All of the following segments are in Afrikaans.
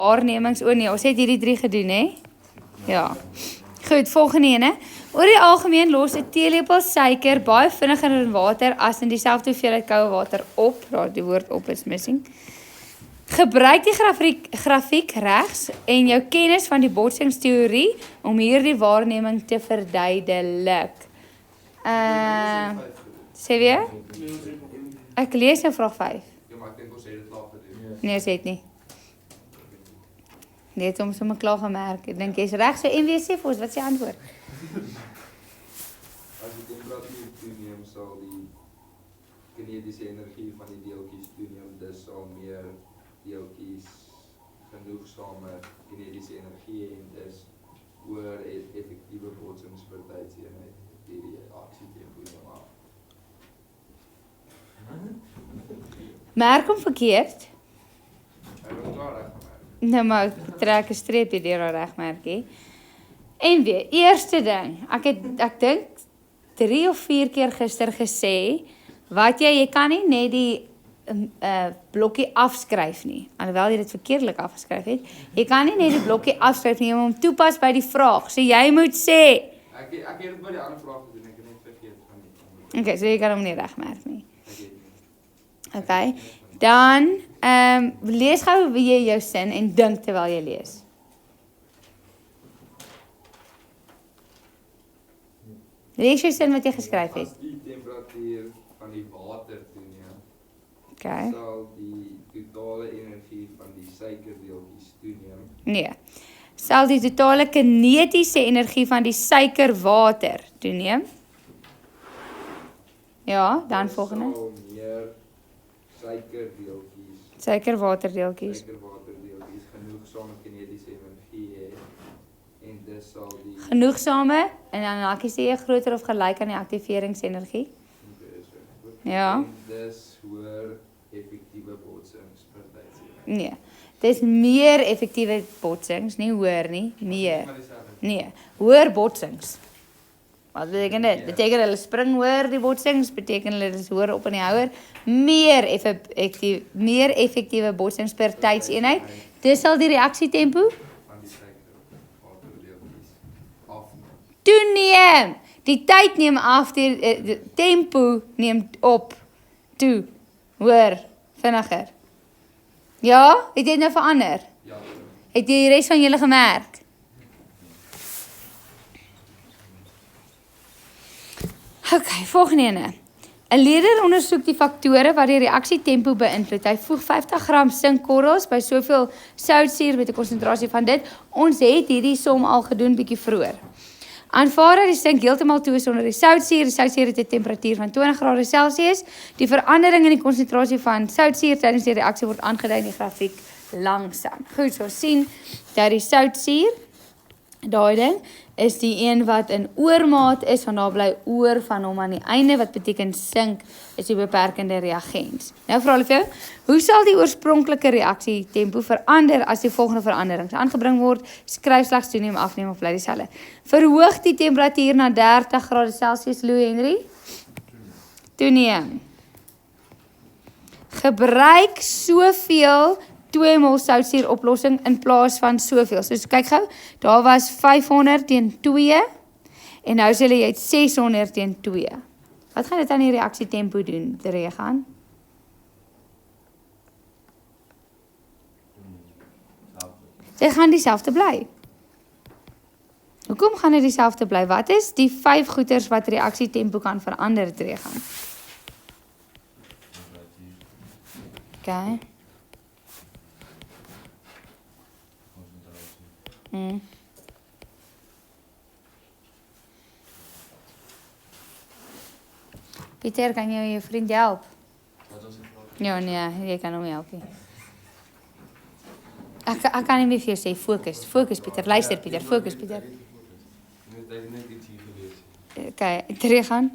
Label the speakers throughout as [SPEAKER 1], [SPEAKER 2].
[SPEAKER 1] waarnemings, nee, ons het hierdie 3 gedoen, hè? Ja. Goed, volgende ene. Oor die algemeen los 'n teelepel suiker baie vinniger in water as in dieselfde hoeveelheid koue water op. Die woord op is missing. Gebruik die grafiek regs en jou kennis van die botsingsteorie om hierdie waarneming te verduidelik. Sê weer? Ek lees nou vraag 5.
[SPEAKER 2] Ja, maar ek dink ons het dit klaar gedoen.
[SPEAKER 1] Nee, ons het nie. Nee, het hom sommer klaar gemerk. Ek dink jy's reg, so NW sê vir ons, wat is die antwoord?
[SPEAKER 2] As die temperatuur toeneem, sal die kinetiese energie van die deeltjies toeneem, dus sal meer deeltjies genoegsame kinetiese energie en dus hoër effektiewe botsings per tydseenheid die aksietempo neem af.
[SPEAKER 1] Merk hom verkeerd.
[SPEAKER 2] Ek het klaar reg gemerk.
[SPEAKER 1] Nou maar ek trek 'n streepie deur haar regmerkie. En weer, eerste ding, ek dink 3 of 4 keer gister gesê, wat jy kan nie net die blokkie afskryf nie, alhoewel jy dit verkeerdelik afgeskryf het. Jy kan nie net die blokkie afskryf nie, jy moet hom toepas by die vraag. So jy moet sê.
[SPEAKER 2] Ek het dit by die ander vraag gedoen, ek het net vergeet van die.
[SPEAKER 1] Okay, so jy kan hom nie regmerk nie. Okay. Dan lees gou wie jy jou sin en dink terwyl jy lees. Lees jou sin wat jy geskryf het.
[SPEAKER 2] As die temperatuur van die water toeneem,
[SPEAKER 1] Okay.
[SPEAKER 2] sal die totale energie van die suikerdeeltjies toeneem.
[SPEAKER 1] Nee. Sal die totale kinetiese energie van die suikerwater toeneem? Ja, dan volgende.
[SPEAKER 2] Sal meer suikerdeeltjies
[SPEAKER 1] Suikerwaterdeeltjies.
[SPEAKER 2] genoegsame kinetiese energie hê en dis sal die
[SPEAKER 1] Genoegsame en dan hakkie sê jy groter of gelyk aan die aktiveringsenergie? Ja.
[SPEAKER 2] en dis hoër effektiewe botsings per tydserie.
[SPEAKER 1] Nee. Dis meer effektiewe botsings, nie hoër nie, meer. Nee, hoër botsings. Wat beteken dit? Beteken hulle spring hoër die botsings, beteken hulle is hoër op in die houer, meer effektiewe botsings per tydseenheid. Dis sal die reaksietempo
[SPEAKER 2] Van die suikerwaterdeeltjies afneem.
[SPEAKER 1] toeneem. Die tyd neem af, die tempo neem op, toe, hoër, vinniger. Ja, het jy nou verander?
[SPEAKER 2] Ja,
[SPEAKER 1] Het jy die res van julle gemerk? Okay, volgende ene. 'n Leerder ondersoek die faktore wat die reaksietempo beïnvloed. Hy voeg 50 gram sinkkorrels by soveel soutsuur met 'n konsentrasie van dit. Ons het hierdie som al gedoen bietjie vroeër. Aanvaar dat die sink heeltemal toe is onder die soutsuur. Die soutsuur het 'n temperatuur van 20 grade Celsius. Die verandering in die konsentrasie van soutsuur tydens die reaksie word aangedui in die grafiek langsaam. Goed, so sien dat die soutsuur, daai ding, is die een wat in oormaat is, want daar bly oor van hom aan die einde, wat beteken sink is die beperkende reagens. Nou vra hulle vir jou, hoe sal die oorspronklike reaksietempo verander as die volgende veranderings aangebring word? Skryf slegs toeneem, afneem of bly dieselfde. Verhoog die temperatuur na 30 grade Celsius, Lou Henry? Toeneem. Gebruik soveel 2 mol soutsuur oplossing in plaas van soveel. So kyk gou, daar was 500 teen 2 en nou sê jy het 600 teen 2. Wat gaan dit aan die reaksietempo doen, Regan? Dit gaan dieselfde bly. Hoekom gaan dit dieselfde bly? Wat is die 5 goeters wat reaksietempo kan verander, Regan? Okay. Pieter, kan jy jou vriend help? Ja, nee, jy kan hom help nie. Ek kan nie meer vir jou sê, fokus Pieter, luister Pieter, fokus Pieter. Okay, terug gaan.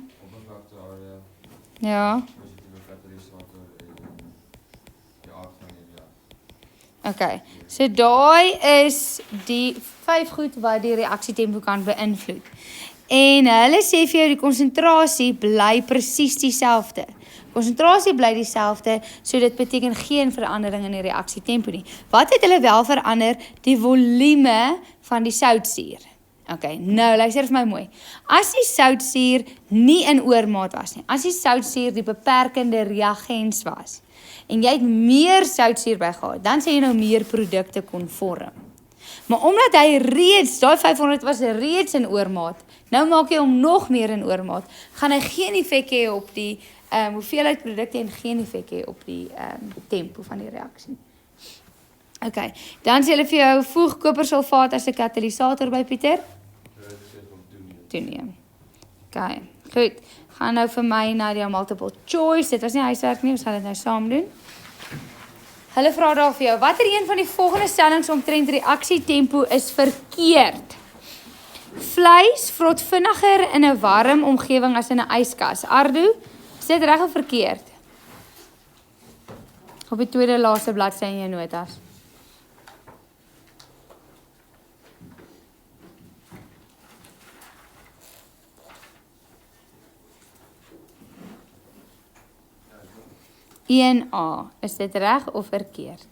[SPEAKER 1] Ja. Okay, so daai is die 5 goed wat die reaksietempo kan beïnvloed. En hulle sê vir jou die konsentrasie bly presies dieselfde. Konsentrasie bly dieselfde, so dit beteken geen verandering in die reaksietempo nie. Wat het hulle wel verander? Die volume van die soutsuur. Okay, nou luister vir my mooi. As die soutsuur nie in oormaat was nie, as die soutsuur die beperkende reagens was, en jy het meer soutsuur bygehad, dan sê jy nou meer produkte kon vorm. Maar omdat hy reeds, daai 500 was reeds in oormaat, nou maak jy hom nog meer in oormaat, gaan hy geen effek hê op die hoeveelheid produkte en geen effek hê op die tempo van die reaksie. Okay, dan sê hulle vir jou, voeg kopersulfaat as 'n katalisator by, Pieter? Toeneem. Okay, goed. Gaan nou vir my na die multiple choice. Dit was nie huiswerk nie, ons gaan dit nou saam doen. Hulle vra daar vir jou, watter een van die volgende stellings omtrent reaksietempo is verkeerd? Vleis vrot vinniger in 'n warm omgewing as in 'n yskas. Ardo, is dit reg of verkeerd? Op die tweede laaste bladsy in jou notas. A, is dit reg of verkeerd?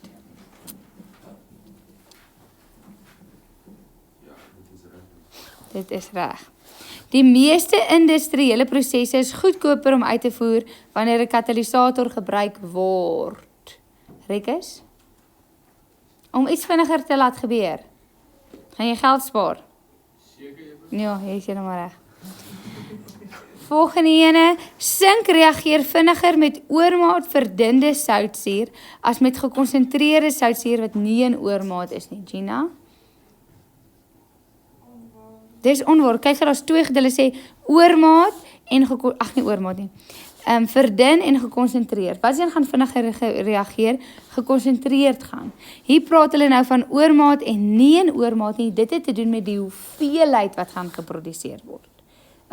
[SPEAKER 1] Dit is reg. Die meeste industriële prosesse is goedkoper om uit te voer wanneer 'n katalisator gebruik word. Rikus? Om iets vinniger te laat gebeur. Gaan jy geld spaar? Ja, jy is nou maar reg. Volgende ene, sink reageer vinniger met oormaat verdunde soutsuur as met gekonsentreerde soutsuur wat nie in oormaat is nie. Gina? Dis onwaar. Kyk, daar's twee hulle sê oormaat en nie oormaat nie. Verdun en gekonsentreerd. Wat een gaan vinniger reageer? Gekonsentreerd gaan. Hier praat hulle nou van oormaat en nie in oormaat nie. Dit het te doen met die hoeveelheid wat gaan geproduseer word.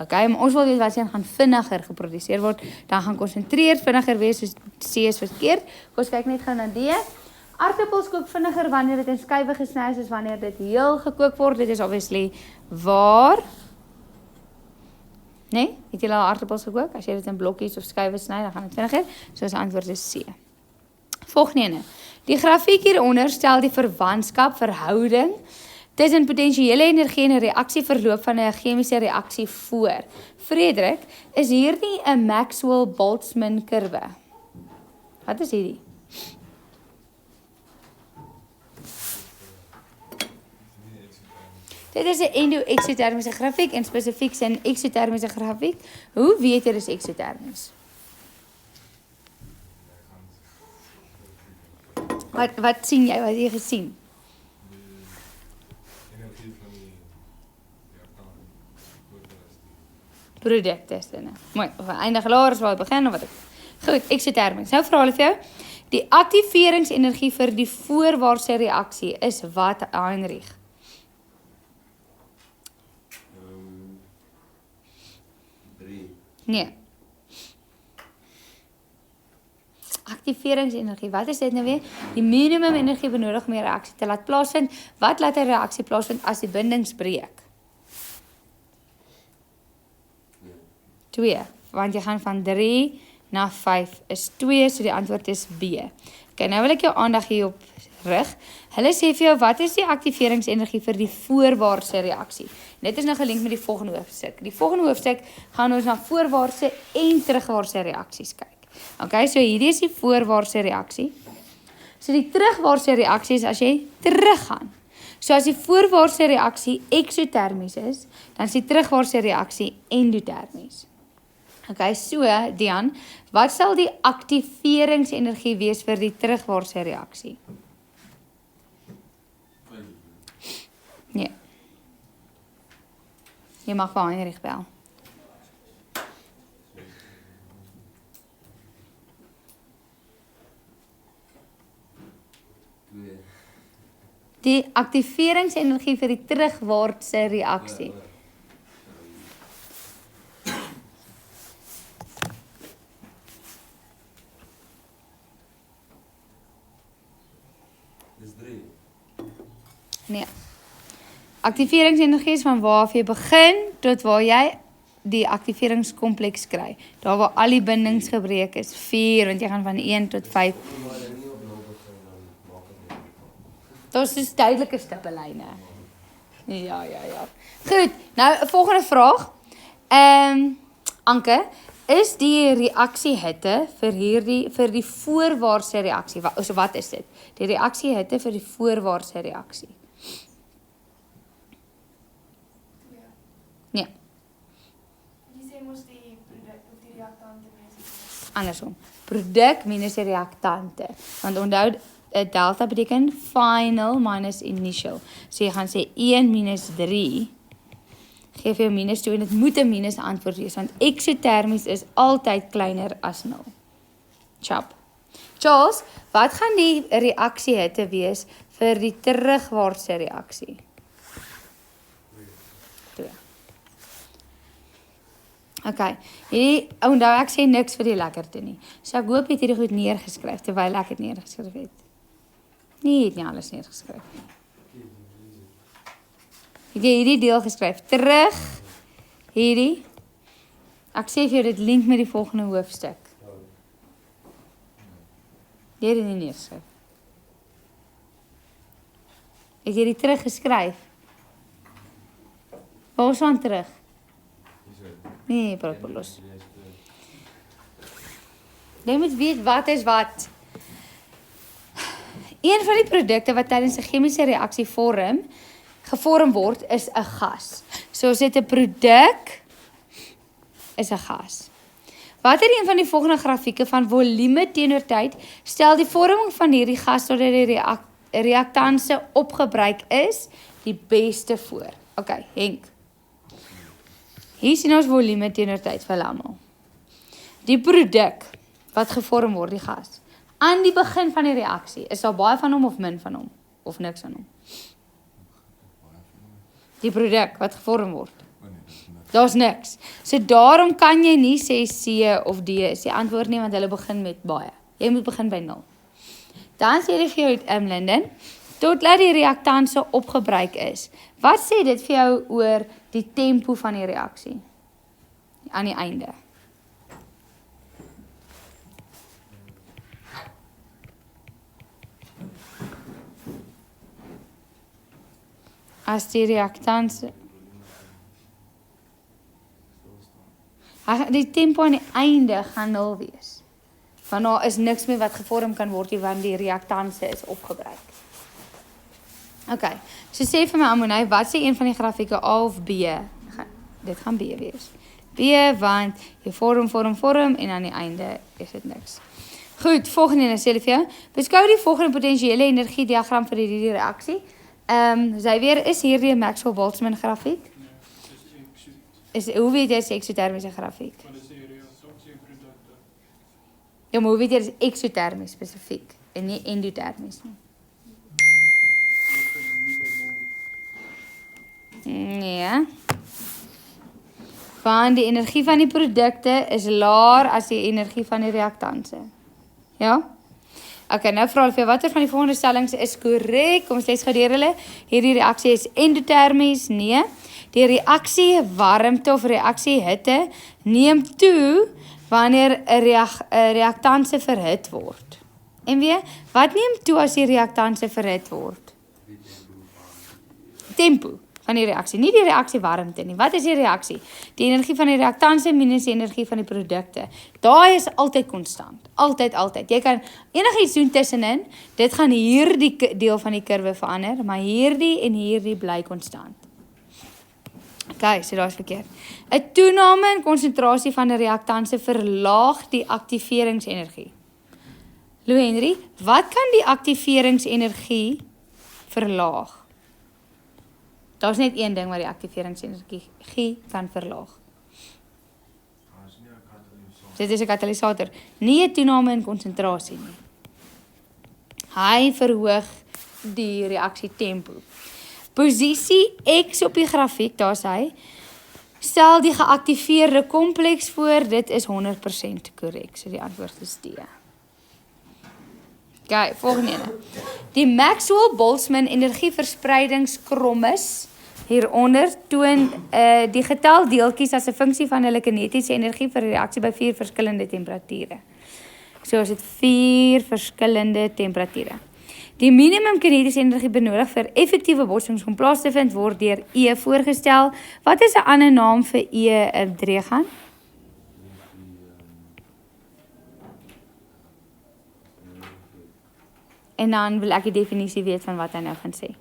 [SPEAKER 1] Okay, maar ons wil weet wat gaan vinniger geproduseer word, dan gaan konsentreerd vinniger wees, soos C is verkeerd. Ons kyk net gou na D. Aardappels kook vinniger wanneer dit in skywe gesny is, as wanneer dit heel gekook word. Dit is obviously waar. Nee, het julle al aardappels gekook? As jy dit in blokkies of skywe sny, dan gaan dit vinniger. So ons antwoord is C. Volgende ene. Die grafiek hieronder stel die verwantskap, verhouding tussen potensiële energie en 'n reaksieverloop van 'n chemiese reaksie voor. Frederik, is hierdie 'n Maxwell-Boltzmann kurwe? Wat is hierdie? Dit is 'n endo-eksotermiese grafiek en spesifiek 'n eksotermiese grafiek. Hoe weet jy dis eksotermies? Wat sien jy? Wat het jy gesien? Produkte is dit. Mooi, of eindig laer as waar jy begin of wat ek. Goed, eksotermies. Nou vra hulle vir jou, die aktiveringsenergie vir die voorwaartse reaksie is wat, Heinrich? Nee. Aktiveringsenergie, wat is dit nou weer? Die minimum energie benodig om 'n reaksie te laat plaasvind. Wat laat 'n reaksie plaasvind as die bindings breek? 2, want jy gaan van 3 na 5 is 2, so die antwoord is B. Okay, nou wil ek jou aandag hierop rig. Hulle sê vir jou, wat is die aktiveringsenergie vir die voorwaartse reaksie? Dit is nou gelink met die volgende hoofstuk. Die volgende hoofstuk gaan ons na voorwaartse en terugwaartse reaksies kyk. Okay, so hierdie is die voorwaartse reaksie. So die terugwaartse reaksie is as jy teruggaan. So as die voorwaartse reaksie eksotermies is, dan is die terugwaartse reaksie endotermies. Okay, so Dian, wat sal die aktiveringsenergie wees vir die terugwaartse reaksie? Nee. Jy mag vir Heinrich bel. Die aktiveringsenergie vir die terugwaartse reaksie.
[SPEAKER 2] Dis 3.
[SPEAKER 1] Nee. Aktiveringsenergie is van waar af jy begin tot waar jy die aktiveringskompleks kry. Daar waar al die bindings gebreek is, 4, want jy gaan van 1 tot 5. Daar is dus duidelike stippellyne. Ja. Goed, nou 'n volgende vraag. Anke, is die reaksiehitte vir die voorwaartse reaksie? So wat is dit? Die reaksiehitte vir die voorwaartse reaksie. Nee.
[SPEAKER 3] Jy sê mos die produk of die reaktante minus.
[SPEAKER 1] Andersom. Produk minus die reaktante. Want onthou, delta beteken final minus initial. So jy gaan sê 1 minus 3, geef jou minus 2 en dit moet 'n minus antwoord wees, want eksotermies is altyd kleiner as 0. Chap. Charles, wat gaan die reaksiehitte wees vir die terugwaartse reaksie? 2. Okay, onthou ek sê niks vir die lekkerte nie. So ek hoop jy het hierdie goed neergeskryf, terwyl ek het neergeskryf het. Nee, het nie alles neergeskryf nie. Het jy hierdie deel geskryf? Terug, hierdie. Ek sê vir jou, dit link met die volgende hoofstuk. Jy het dit nie neergeskryf. Het jy die terug geskryf? Waar is aan terug? Nee, Propolos. Jy moet weet wat is wat. Een van die produkte wat tydens 'n chemiese reaksie gevorm word, is 'n gas. So as dit 'n produk is 'n gas. Watter een van die volgende grafieke van volume teenoor tyd stel die vorming van hierdie gas totdat die reaktanse opgebruik is die beste voor? Okay, Henk. Hier sien ons volume teenoor tyd vir almal. Die produk wat gevorm word, die gas, aan die begin van die reaksie, is daar baie van hom of min van hom? Of niks van hom? Die produk wat gevorm word. Daar's niks. So daarom kan jy nie sê C of D is die antwoord nie, want hulle begin met baie. Jy moet begin by 0. Dan sê jy vir jou, Linden, totdat die reaktanse opgebruik is. Wat sê dit vir jou oor die tempo van die reaksie? Aan die einde. As die reaktanse... Die tempo aan die einde gaan 0 wees. Want daar is niks meer wat gevorm kan word, want die reaktanse is opgebruik. Okay, so sê vir my Amonai, wat sê een van die grafieke A of B? Dit gaan B wees. B, want jy vorm en aan die einde is dit niks. Goed, volgende ene sê vir jou. Beskou die volgende potensiële energiediagram vir hierdie reaksie. Xavier, is hierdie 'n Maxwell-Boltzmann grafiek? Hoe weet jy is eksotermiese grafiek? Ja, maar hoe weet jy is eksotermies spesifiek en nie endotermies nie? Nee. Want die energie van die produkte is laer as die energie van die reaktanse. Ja? Okay, nou vra hulle vir watter van die volgende stellings is korrek? Kom ons lees gou deur hulle. Hierdie reaksie is endotermies? Nee. Die reaksie warmte of reaksie hitte neem toe wanneer 'n reaktanse verhit word. En weer, wat neem toe as die reaktanse verhit word? Tempo van die reaksie, nie die reaksie warmte nie. Wat is die reaksie? Die energie van die reaktanse minus die energie van die produkte. Daai is altyd konstant. Altyd. Jy kan enigiets doen tussenin. Dit gaan hierdie deel van die kurwe verander, maar hierdie en hierdie bly konstant. Okay, so daar is verkeerd. 'n Toename in konsentrasie van 'n reaktanse verlaag die aktiveringsenergie. Louis Henry, wat kan die aktiveringsenergie verlaag? Daar's net een ding wat die aktiveringsenergie kan verlaag. Dit is 'n katalisator, nie 'n toename in konsentrasie nie. Hy verhoog die reaksietempo. Posisie X op die grafiek, daar is hy, stel die geaktiveerde kompleks voor, dit is 100% korrek, so die antwoord is D. Okay, volgende ene. Die Maxwell-Boltzmann energieverspreidingskromis Hieronder toon die getal deeltjies as 'n funksie van hulle kinetiese energie vir 'n reaksie by 4 verskillende temperature. So as dit 4 verskillende temperature. Die minimum kinetiese energie benodig vir effektiewe botsings om plaas te vind word deur E voorgestel. Wat is 'n ander naam vir E, Dregan? En dan wil ek die definisie weet van wat hy nou gaan sê.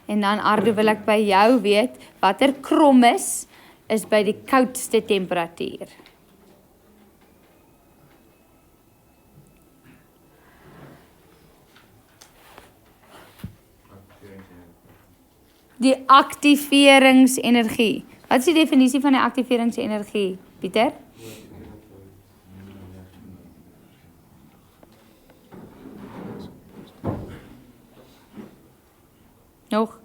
[SPEAKER 1] En dan Ardo wil ek by jou weet, watter krommes is by die koudste temperatuur? Die aktiveringsenergie. Wat is die definisie van die aktiveringsenergie, Pieter? Nog?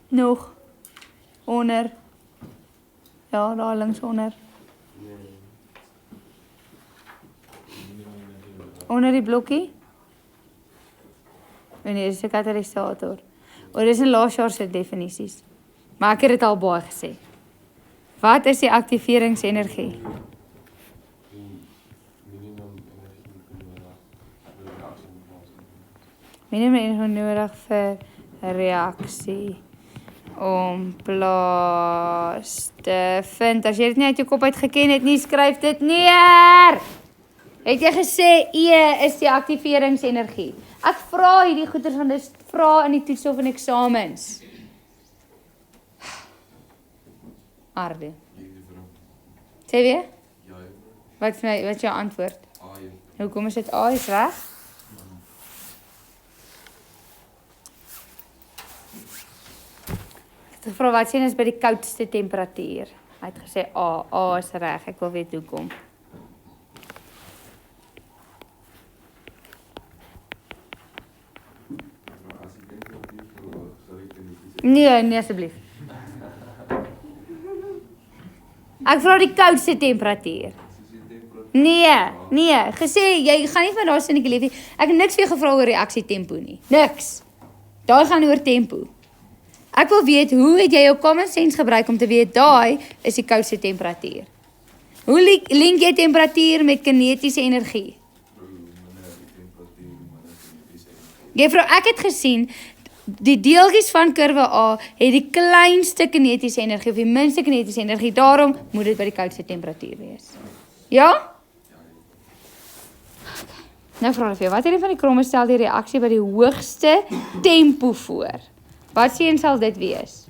[SPEAKER 1] Nog? Onder? Ja, daar links onder. Onder die blokkie? Nee, dis 'n katalisator. Dis 'n laasjaar se definisies. Maar ek het dit al baie gesê. Wat is die aktiveringsenergie? Minimum energie nodig vir 'n reaksie om plaas te vind. As jy dit nie uit jou kop uit geken het nie, skryf dit neer. Het jy gesê E is die aktiveringsenergie? Ek vra hierdie goeters van dis vra in die toets of in eksamens. Arde. Sê weer?
[SPEAKER 2] Ja.
[SPEAKER 1] Wat is jou antwoord?
[SPEAKER 2] A.
[SPEAKER 1] Hoekom is dit A is reg? Ek het gevra wat sien is by die koudste temperatuur. Hy het gesê A is reg. Ek wil weet hoekom. Nee, asseblief. Ek vra die koudste temperatuur. Nee, gesê jy gaan nie van daar sinnetjie leef nie. Ek het niks vir jou gevra oor reaksietempo nie. Niks. Daai gaan oor tempo. Ek wil weet hoe het jy jou common sense gebruik om te weet daai is die koudste temperatuur. Hoe link jy temperatuur met kinetiese energie? Jy vra ek het gesien die deeltjies van kurwe A het die kleinste kinetiese energie of die minste kinetiese energie. Daarom moet dit by die koudste temperatuur wees. Ja? Nou vra ek vir jou, wat hierdie van die kromme stel die reaksie by die hoogste tempo voor? Wat sien sal dit wees?